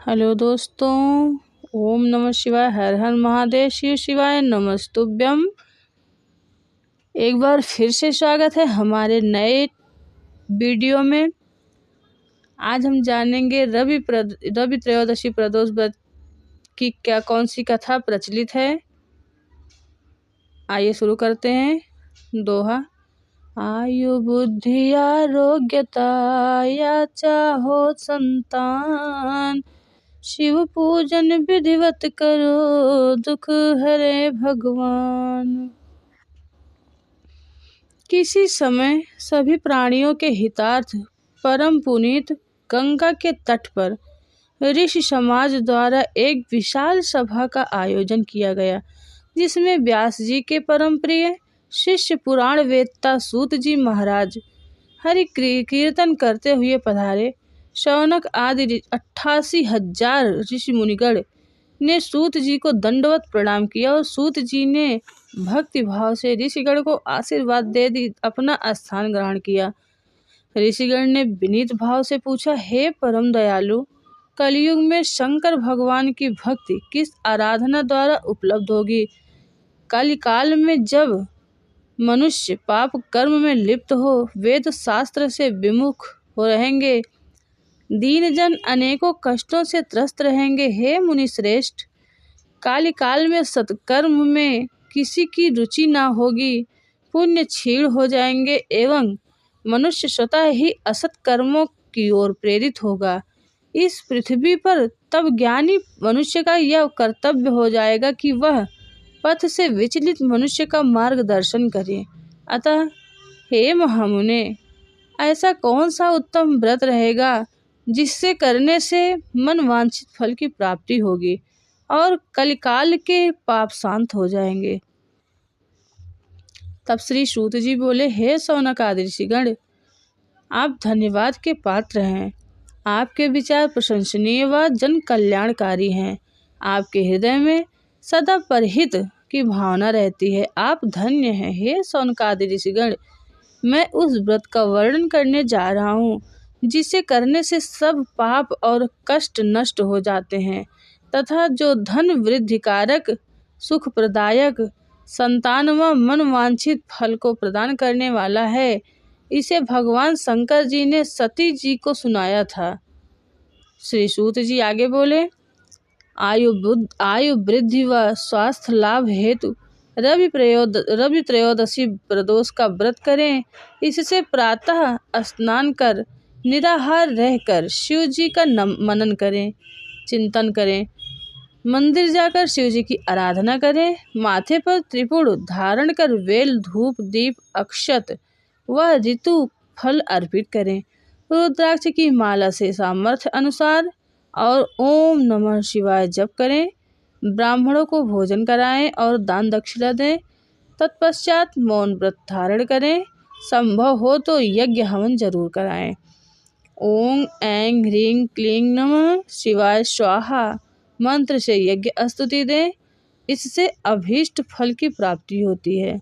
Hello दोस्तों, ओम नमः शिवाय, हर हर महादेव, शिव शिवाय नमस्तुभ्यम। एक बार फिर से स्वागत है हमारे नए वीडियो में। आज हम जानेंगे रवि त्रयोदशी प्रदोष व्रत की कौन सी कथा प्रचलित है। आइए शुरू करते हैं। दोहा। आयु बुद्धि आरोग्यता या चाहो संतान, शिव पूजन विधिवत करो, दुख हरे भगवान। किसी समय सभी प्राणियों के हितार्थ परम पुनीत गंगा के तट पर ऋषि समाज द्वारा एक विशाल सभा का आयोजन किया गया, जिसमें व्यास जी के परम प्रिय शिष्य पुराण वेदता सूत जी महाराज हरि कीर्तन करते हुए पधारे। शौनक आदि 88,000 ऋषि मुनिगण ने सूत जी को दंडवत प्रणाम किया और सूत जी ने भक्ति भाव से ऋषिगण को आशीर्वाद दे दी अपना स्थान ग्रहण किया। ऋषिगण ने विनीत भाव से पूछा, हे परम दयालु, कलयुग में शंकर भगवान की भक्ति किस आराधना द्वारा उपलब्ध होगी? कलिकाल में जब मनुष्य पाप कर्म में लिप्त हो, वेद शास्त्र से विमुख हो रहेंगे, दीन जन अनेकों कष्टों से त्रस्त रहेंगे। हे मुनि श्रेष्ठ, कालिकाल में सत्कर्म में किसी की रुचि ना होगी, पुण्य क्षीण हो जाएंगे एवं मनुष्य स्वतः ही असत कर्मों की ओर प्रेरित होगा। इस पृथ्वी पर तब ज्ञानी मनुष्य का यह कर्तव्य हो जाएगा कि वह पथ से विचलित मनुष्य का मार्गदर्शन करे। अतः हे महामुने, ऐसा कौन सा उत्तम व्रत रहेगा जिससे करने से मन वांछित फल की प्राप्ति होगी और कलिकाल के पाप शांत हो जाएंगे? तब श्री सूत जी बोले, हे शौनक आदि ऋषिगण, आप धन्यवाद के पात्र हैं। आपके विचार प्रशंसनीय व जन कल्याणकारी हैं। आपके हृदय में सदा परहित की भावना रहती है। आप धन्य हैं। हे शौनक आदि ऋषिगण, मैं उस व्रत का वर्णन करने जा रहा हूँ जिसे करने से सब पाप और कष्ट नष्ट हो जाते हैं तथा जो धन वृद्धि कारक, सुख प्रदायक, संतान व मनवांछित फल को प्रदान करने वाला है। इसे भगवान शंकर जी ने सती जी को सुनाया था। श्री सूत जी आगे बोले, आयु वृद्धि व स्वास्थ्य लाभ हेतु रवि त्रयोदशी प्रदोष का व्रत करें। इससे प्रातः स्नान कर निराहार रहकर शिव जी का मनन करें, चिंतन करें, मंदिर जाकर शिव जी की आराधना करें, माथे पर त्रिपुर धारण कर वेल धूप दीप अक्षत व ऋतु फल अर्पित करें, रुद्राक्ष की माला से सामर्थ्य अनुसार और ओम नमः शिवाय जप करें, ब्राह्मणों को भोजन कराएं और दान दक्षिणा दें। तत्पश्चात मौन व्रत धारण करें, संभव हो तो यज्ञ हवन जरूर कराएं। ओम ऐं ह्रीं क्लीं नमः शिवाय स्वाहा मंत्र से यज्ञ स्तुति दें। इससे अभीष्ट फल की प्राप्ति होती है।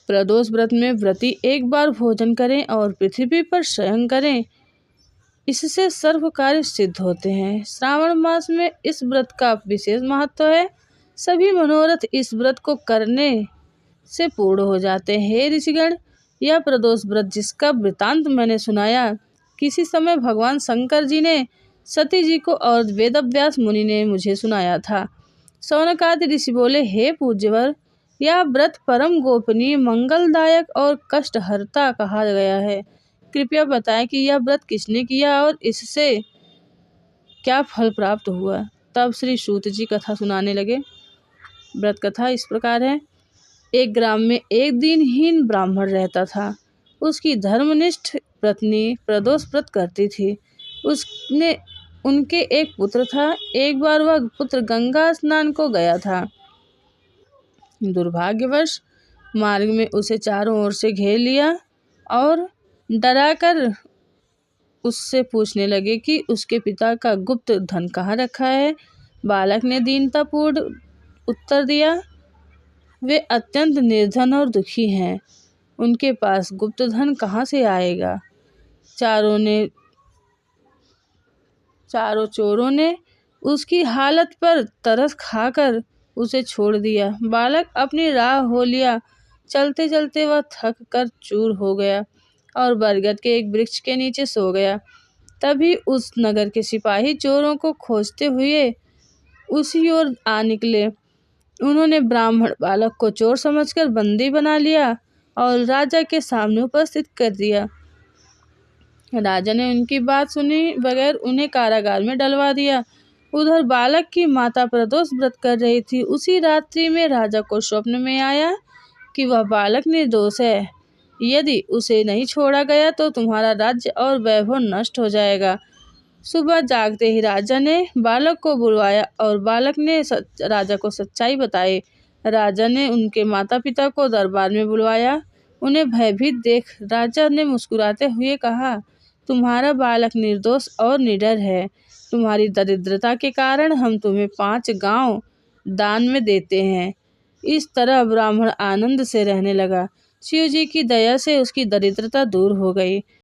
प्रदोष व्रत में व्रती एक बार भोजन करें और पृथ्वी पर शयन करें, इससे सर्व कार्य सिद्ध होते हैं। श्रावण मास में इस व्रत का विशेष महत्व है। सभी मनोरथ इस व्रत को करने से पूर्ण हो जाते हैं। हे ऋषिगण, यह प्रदोष व्रत जिसका वृतांत मैंने सुनाया, किसी समय भगवान शंकर जी ने सती जी को और वेदव्यास मुनि ने मुझे सुनाया था। शौनक आदि ऋषि बोले, हे पूज्यवर, यह व्रत परम गोपनीय, मंगलदायक और कष्टहर्ता कहा गया है। कृपया बताएं कि यह व्रत किसने किया और इससे क्या फल प्राप्त हुआ। तब श्री सूत जी कथा सुनाने लगे। व्रत कथा इस प्रकार है। एक ग्राम में एक दिनहीन ब्राह्मण रहता था। उसकी धर्मनिष्ठ पत्नी प्रदोष व्रत करती थी। उनके एक पुत्र था। एक बार वह पुत्र गंगा स्नान को गया था। दुर्भाग्यवश मार्ग में उसे चारों ओर से घेर लिया और डराकर उससे पूछने लगे कि उसके पिता का गुप्त धन कहाँ रखा है। बालक ने दीनतापूर्ण उत्तर दिया, वे अत्यंत निर्धन और दुखी हैं, उनके पास गुप्त धन कहाँ से आएगा। चारों ने चारों चोरों ने उसकी हालत पर तरस खाकर उसे छोड़ दिया। बालक अपनी राह हो लिया। चलते चलते वह थक कर चूर हो गया और बरगद के एक वृक्ष के नीचे सो गया। तभी उस नगर के सिपाही चोरों को खोजते हुए उसी ओर आ निकले। उन्होंने ब्राह्मण बालक को चोर समझकर बंदी बना लिया और राजा के सामने उपस्थित कर दिया। राजा ने उनकी बात सुनी बगैर उन्हें कारागार में डलवा दिया। उधर बालक की माता प्रदोष व्रत कर रही थी। उसी रात्रि में राजा को स्वप्न में आया कि वह बालक निर्दोष है। यदि उसे नहीं छोड़ा गया तो तुम्हारा राज्य और वैभव नष्ट हो जाएगा। सुबह जागते ही राजा ने बालक को बुलवाया और बालक ने राजा को सच्चाई बताई। राजा ने उनके माता पिता को दरबार में बुलवाया। उन्हें भयभीत देख राजा ने मुस्कुराते हुए कहा, तुम्हारा बालक निर्दोष और निडर है। तुम्हारी दरिद्रता के कारण हम तुम्हें 5 गांव दान में देते हैं। इस तरह ब्राह्मण आनंद से रहने लगा। शिव जी की दया से उसकी दरिद्रता दूर हो गई।